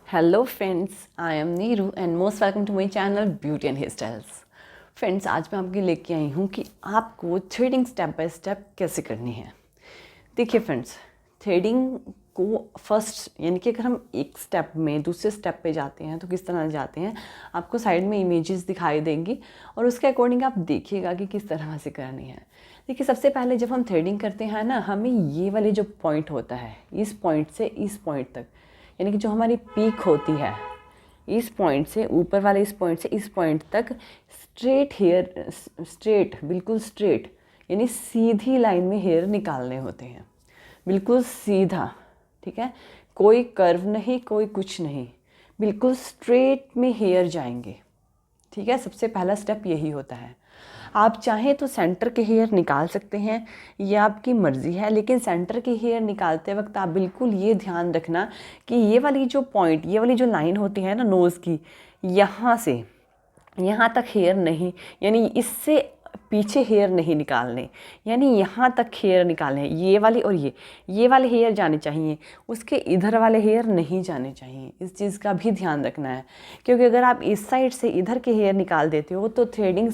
Hello friends, I am Neeru and most welcome to my channel beauty and hair styles. Friends, आज मैं आपके लेके आई हूँ कि आपको थ्रेडिंग स्टेप बाय स्टेप कैसे करनी है। देखिए फ्रेंड्स, थ्रेडिंग को फर्स्ट यानी कि अगर हम एक स्टेप में दूसरे स्टेप पे जाते हैं तो किस तरह जाते हैं, आपको साइड में इमेजेस दिखाई देंगी और उसके अकॉर्डिंग आप देखिएगा कि किस तरह से करनी है। देखिए, सबसे पहले जब हम थ्रेडिंग करते हैं ना, हमें ये वाले जो पॉइंट होता है, इस पॉइंट से इस पॉइंट तक, यानी कि जो हमारी पीक होती है, इस पॉइंट से ऊपर वाले इस पॉइंट से इस पॉइंट तक स्ट्रेट हेयर, स्ट्रेट, बिल्कुल स्ट्रेट यानी सीधी लाइन में हेयर निकालने होते हैं, बिल्कुल सीधा। ठीक है, कोई कर्व नहीं, कोई कुछ नहीं, बिल्कुल स्ट्रेट में हेयर जाएंगे। ठीक है, सबसे पहला स्टेप यही होता है। आप चाहें तो सेंटर के हेयर निकाल सकते हैं, ये आपकी मर्ज़ी है, लेकिन सेंटर के हेयर निकालते वक्त आप बिल्कुल ये ध्यान रखना कि ये वाली जो पॉइंट, ये वाली जो लाइन होती है ना नोज़ की, यहाँ से यहाँ तक हेयर नहीं, यानी इससे पीछे हेयर नहीं निकालने, यानी यहाँ तक हेयर निकालने हैं। ये वाली और ये वाले हेयर जाने चाहिए, उसके इधर वाले हेयर नहीं जाने चाहिए। इस चीज़ का भी ध्यान रखना है, क्योंकि अगर आप इस साइड से इधर के हेयर निकाल देते हो तो थ्रेडिंग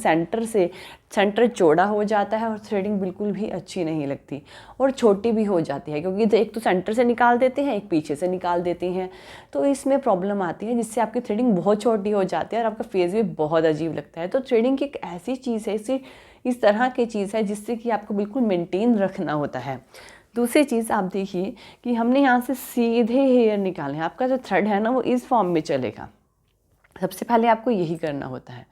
सेंटर चौड़ा हो जाता है और थ्रेडिंग बिल्कुल भी अच्छी नहीं लगती और छोटी भी हो जाती है, क्योंकि एक तो सेंटर से निकाल देते हैं, एक पीछे से निकाल देते हैं, तो इसमें प्रॉब्लम आती है जिससे आपकी थ्रेडिंग बहुत छोटी हो जाती है और आपका फेस भी बहुत अजीब लगता है। तो थ्रेडिंग की एक ऐसी चीज़ है, इस तरह की चीज़ है जिससे कि आपको बिल्कुल मेंटेन रखना होता है। दूसरी चीज़ आप देखिए कि हमने यहाँ से सीधे हेयर निकाले हैं, आपका जो थ्रेड है ना वो इस फॉर्म में चलेगा। सबसे पहले आपको यही करना होता है।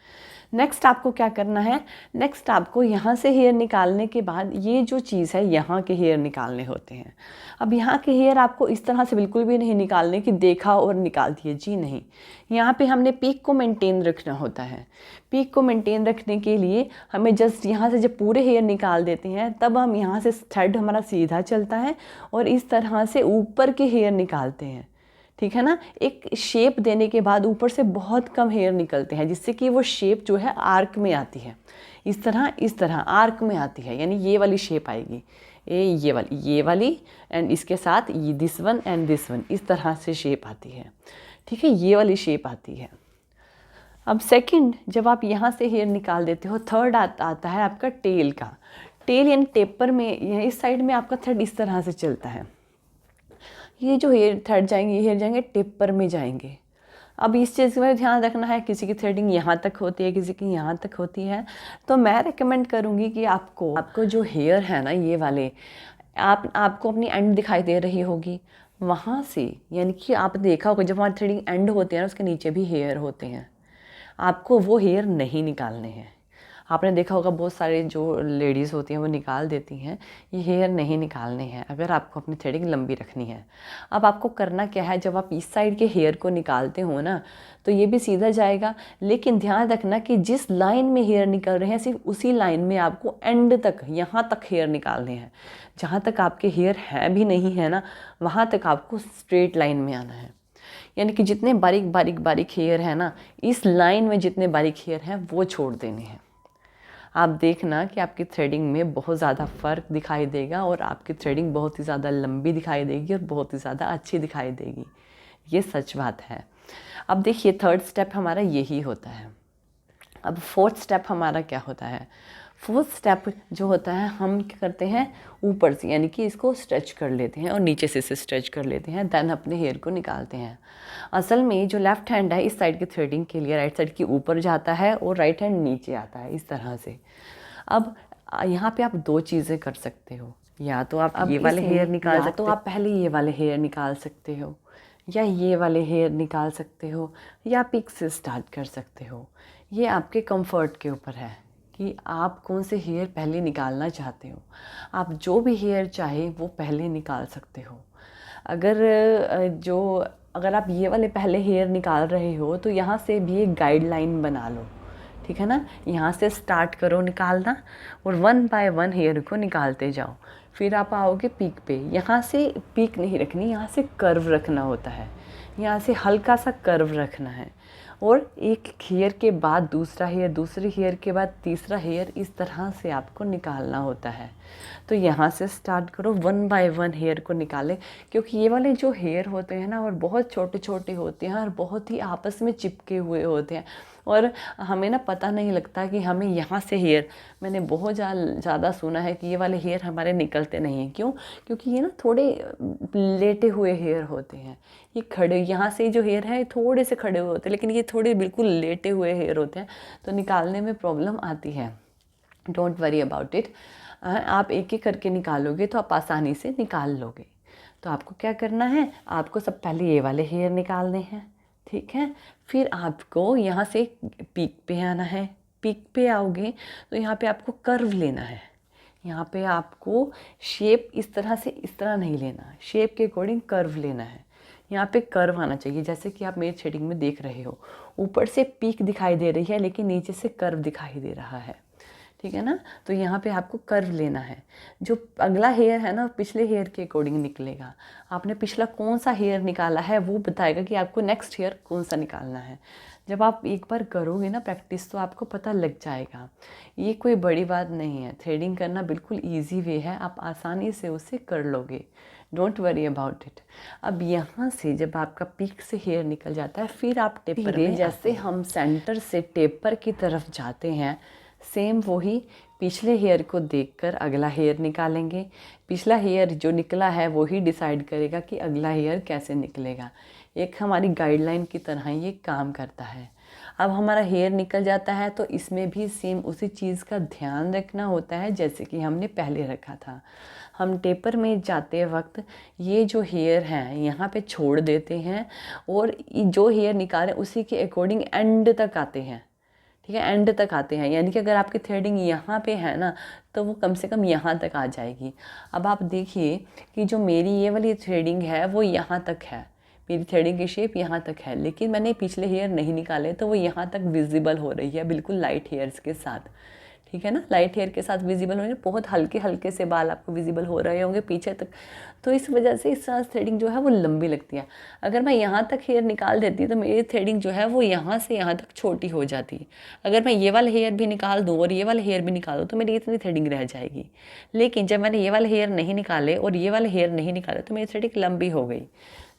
नेक्स्ट आपको क्या करना है, नेक्स्ट आपको यहाँ से हेयर निकालने के बाद ये जो चीज़ है, यहाँ के हेयर निकालने होते हैं। अब यहाँ के हेयर आपको इस तरह से बिल्कुल भी नहीं निकालने कि देखा और निकाल दिए, जी नहीं। यहाँ पे हमने पीक को मेंटेन रखना होता है। पीक को मेंटेन रखने के लिए हमें जस्ट यहाँ से जब पूरे हेयर निकाल देते हैं तब हम यहाँ से थ्रेड हमारा सीधा चलता है और इस तरह से ऊपर के हेयर निकालते हैं। ठीक है ना, एक शेप देने के बाद ऊपर से बहुत कम हेयर निकलते हैं, जिससे कि वो शेप जो है आर्क में आती है, इस तरह आर्क में आती है, यानी ये वाली शेप आएगी, ये वाली एंड इसके साथ ये this one and this one, इस तरह से शेप आती है। ठीक है, ये वाली शेप आती है। अब सेकंड, जब आप यहाँ से हेयर निकाल देते हो, थर्ड आता है आपका टेल का। टेल यानी टेपर में, इस साइड में आपका थ्रेड इस तरह से चलता है। ये जो हेयर थ्रेड जाएंगे, ये हेयर जाएंगे टेपर में जाएंगे। अब इस चीज़ में ध्यान रखना है, किसी की थ्रेडिंग यहाँ तक होती है, किसी की यहाँ तक होती है, तो मैं रेकमेंड करूँगी कि आपको जो हेयर है ना ये वाले, आपको अपनी एंड दिखाई दे रही होगी वहाँ से, यानी कि आपने देखा होगा जब हमारी थ्रेडिंग एंड होती है ना, उसके नीचे भी हेयर होते हैं, आपको वो हेयर नहीं निकालने हैं। आपने देखा होगा बहुत सारे जो लेडीज़ होती हैं वो निकाल देती हैं, ये हेयर नहीं निकालने हैं अगर आपको अपनी थ्रेडिंग लंबी रखनी है। अब आपको करना क्या है, जब आप इस साइड के हेयर को निकालते हो ना तो ये भी सीधा जाएगा, लेकिन ध्यान रखना कि जिस लाइन में हेयर निकल रहे हैं सिर्फ उसी लाइन में आपको एंड तक, यहाँ तक हेयर निकालने हैं। जहाँ तक आपके हेयर हैं भी नहीं है ना, वहाँ तक आपको स्ट्रेट लाइन में आना है, यानी कि जितने बारीक बारीक बारीक हेयर है ना, इस लाइन में जितने बारीक हेयर हैं वो छोड़ देने हैं। आप देखना कि आपकी थ्रेडिंग में बहुत ज़्यादा फ़र्क दिखाई देगा और आपकी थ्रेडिंग बहुत ही ज़्यादा लंबी दिखाई देगी और बहुत ही ज़्यादा अच्छी दिखाई देगी, ये सच बात है। अब देखिए, थर्ड स्टेप हमारा यही होता है। अब फोर्थ स्टेप हमारा क्या होता है, फोर्थ स्टेप जो होता है, हम क्या करते हैं, ऊपर से यानी कि इसको स्ट्रेच कर लेते हैं और नीचे से इसे स्ट्रेच कर लेते हैं, देन अपने हेयर को निकालते हैं। असल में जो लेफ़्ट हैंड है इस साइड की थ्रेडिंग के लिए राइट साइड की ऊपर जाता है और राइट हैंड नीचे आता है, इस तरह से। अब यहाँ पे आप दो चीज़ें कर सकते हो, या तो आप ये वाले हेयर निकाल सकते हो, तो आप पहले ये वाले हेयर निकाल सकते हो, या ये वाले हेयर निकाल सकते हो, या पिक से स्टार्ट कर सकते हो। ये आपके कंफर्ट के ऊपर है कि आप कौन से हेयर पहले निकालना चाहते हो। आप जो भी हेयर चाहे वो पहले निकाल सकते हो। अगर आप ये वाले पहले हेयर निकाल रहे हो तो यहाँ से भी एक गाइडलाइन बना लो, ठीक है ना। यहाँ से स्टार्ट करो निकालना और वन बाय वन हेयर को निकालते जाओ, फिर आप आओगे पीक पे। यहाँ से पीक नहीं रखनी, यहाँ से कर्व रखना होता है, यहाँ से हल्का सा कर्व रखना है और एक हेयर के बाद दूसरा हेयर, दूसरे हेयर के बाद तीसरा हेयर, इस तरह से आपको निकालना होता है। तो यहाँ से स्टार्ट करो, 1 बाय 1 हेयर को निकालें, क्योंकि ये वाले जो हेयर होते हैं ना और बहुत छोटे छोटे होते हैं और बहुत ही आपस में चिपके हुए होते हैं, और हमें ना पता नहीं लगता कि हमें यहाँ से हेयर, मैंने बहुत ज़्यादा सुना है कि ये वाले हेयर हमारे निकलते नहीं हैं। क्यों? क्योंकि ये ना थोड़े लेटे हुए हेयर होते हैं। ये खड़े, यहाँ से जो हेयर है थोड़े से खड़े हुए होते हैं, लेकिन ये थोड़े बिल्कुल लेटे हुए हेयर होते हैं, तो निकालने में प्रॉब्लम आती है। डोंट वरी अबाउट इट, आप एक एक करके निकालोगे तो आप आसानी से निकाल लोगे। तो आपको क्या करना है, आपको सब पहले ये वाले हेयर निकालने हैं, ठीक है। फिर आपको यहाँ से पीक पे आना है। पीक पे आओगे तो यहाँ पे आपको कर्व लेना है। यहाँ पे आपको शेप इस तरह से इस तरह नहीं लेना, शेप के अकॉर्डिंग कर्व लेना है। यहाँ पे कर्व आना चाहिए, जैसे कि आप मेरे शेडिंग में देख रहे हो, ऊपर से पीक दिखाई दे रही है लेकिन नीचे से कर्व दिखाई दे रहा है, ठीक है ना। तो यहाँ पे आपको कर्व लेना है। जो अगला हेयर है ना पिछले हेयर के अकॉर्डिंग निकलेगा। आपने पिछला कौन सा हेयर निकाला है वो बताएगा कि आपको नेक्स्ट हेयर कौन सा निकालना है। जब आप एक बार करोगे ना प्रैक्टिस तो आपको पता लग जाएगा। ये कोई बड़ी बात नहीं है, थ्रेडिंग करना बिल्कुल ईजी वे है, आप आसानी से उसे कर लोगे। Don't worry about it. अब यहाँ से जब आपका पीक से हेयर निकल जाता है फिर आप टेपर में, जैसे हम सेंटर से टेपर की तरफ जाते हैं, सेम वही पिछले हेयर को देखकर अगला हेयर निकालेंगे। पिछला हेयर जो निकला है वही डिसाइड करेगा कि अगला हेयर कैसे निकलेगा। एक हमारी गाइडलाइन की तरह ये काम करता है। अब हमारा हेयर निकल जाता है तो इसमें भी सेम उसी चीज़ का ध्यान रखना होता है जैसे कि हमने पहले रखा था। हम टेपर में जाते वक्त ये जो हेयर हैं यहाँ पे छोड़ देते हैं और जो हेयर निकालें उसी के अकॉर्डिंग एंड तक आते हैं, ठीक है, एंड तक आते हैं। यानी कि अगर आपकी थ्रेडिंग यहाँ पे है ना तो वो कम से कम यहाँ तक आ जाएगी। अब आप देखिए कि जो मेरी ये वाली थ्रेडिंग है वो यहाँ तक है, मेरी थ्रेडिंग की शेप यहाँ तक है, लेकिन मैंने पिछले हेयर नहीं निकाले तो वो यहाँ तक विजिबल हो रही है बिल्कुल लाइट हेयर्स के साथ, ठीक है ना। लाइट हेयर के साथ विजिबल हो रही है, बहुत हल्के हल्के से बाल आपको विजिबल हो रहे होंगे पीछे तक। तो इस वजह से इस तरह थ्रेडिंग जो है वो लंबी लगती है। अगर मैं यहाँ तक हेयर निकाल देती तो मेरी थ्रेडिंग जो है वो यहाँ से यहाँ तक छोटी हो जाती। अगर मैं ये वाला हेयर भी निकाल दूँ और ये वाला हेयर भी निकाल दूँ तो मेरी इतनी थ्रेडिंग रह जाएगी। लेकिन जब मैंने ये वाले हेयर नहीं निकाले और ये वाले हेयर नहीं निकाले तो मेरी थ्रेडिंग लंबी हो गई।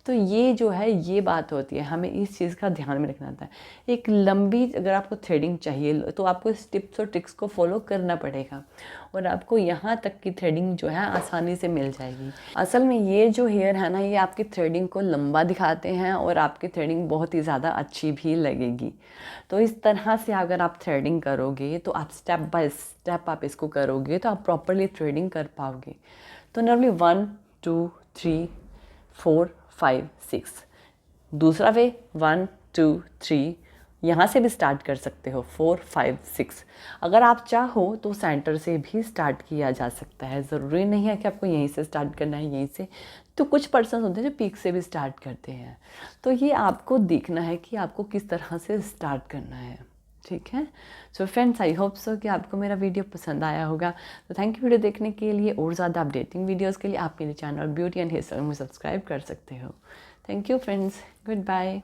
तो ये जो है ये बात होती है, हमें इस चीज़ का ध्यान में रखना होता है। एक लंबी अगर आपको थ्रेडिंग चाहिए तो आपको इस टिप्स और ट्रिक्स को फॉलो करना पड़ेगा और आपको यहाँ तक की थ्रेडिंग जो है आसानी से मिल जाएगी। असल में ये जो हेयर है ना ये आपकी थ्रेडिंग को लंबा दिखाते हैं और आपकी थ्रेडिंग बहुत ही ज़्यादा अच्छी भी लगेगी। तो इस तरह से अगर आप थ्रेडिंग करोगे तो आप स्टेप बाय स्टेप आप इसको करोगे तो आप प्रॉपरली थ्रेडिंग कर पाओगे। तो नॉर्मली 1 2 3 4 5 6, दूसरा वे 1 2 3, यहाँ से भी स्टार्ट कर सकते हो 4 5 6। अगर आप चाहो तो सेंटर से भी स्टार्ट किया जा सकता है, ज़रूरी नहीं है कि आपको यहीं से स्टार्ट करना है। यहीं से तो कुछ पर्सन होते हैं जो पीक से भी स्टार्ट करते हैं, तो ये आपको देखना है कि आपको किस तरह से स्टार्ट करना है, ठीक है। So friends, I hope so कि आपको मेरा वीडियो पसंद आया होगा। तो थैंक यू वीडियो देखने के लिए। और ज़्यादा अपडेटिंग वीडियोस के लिए आप मेरे channel beauty and hair style में सब्सक्राइब कर सकते हो। Thank you friends, good bye.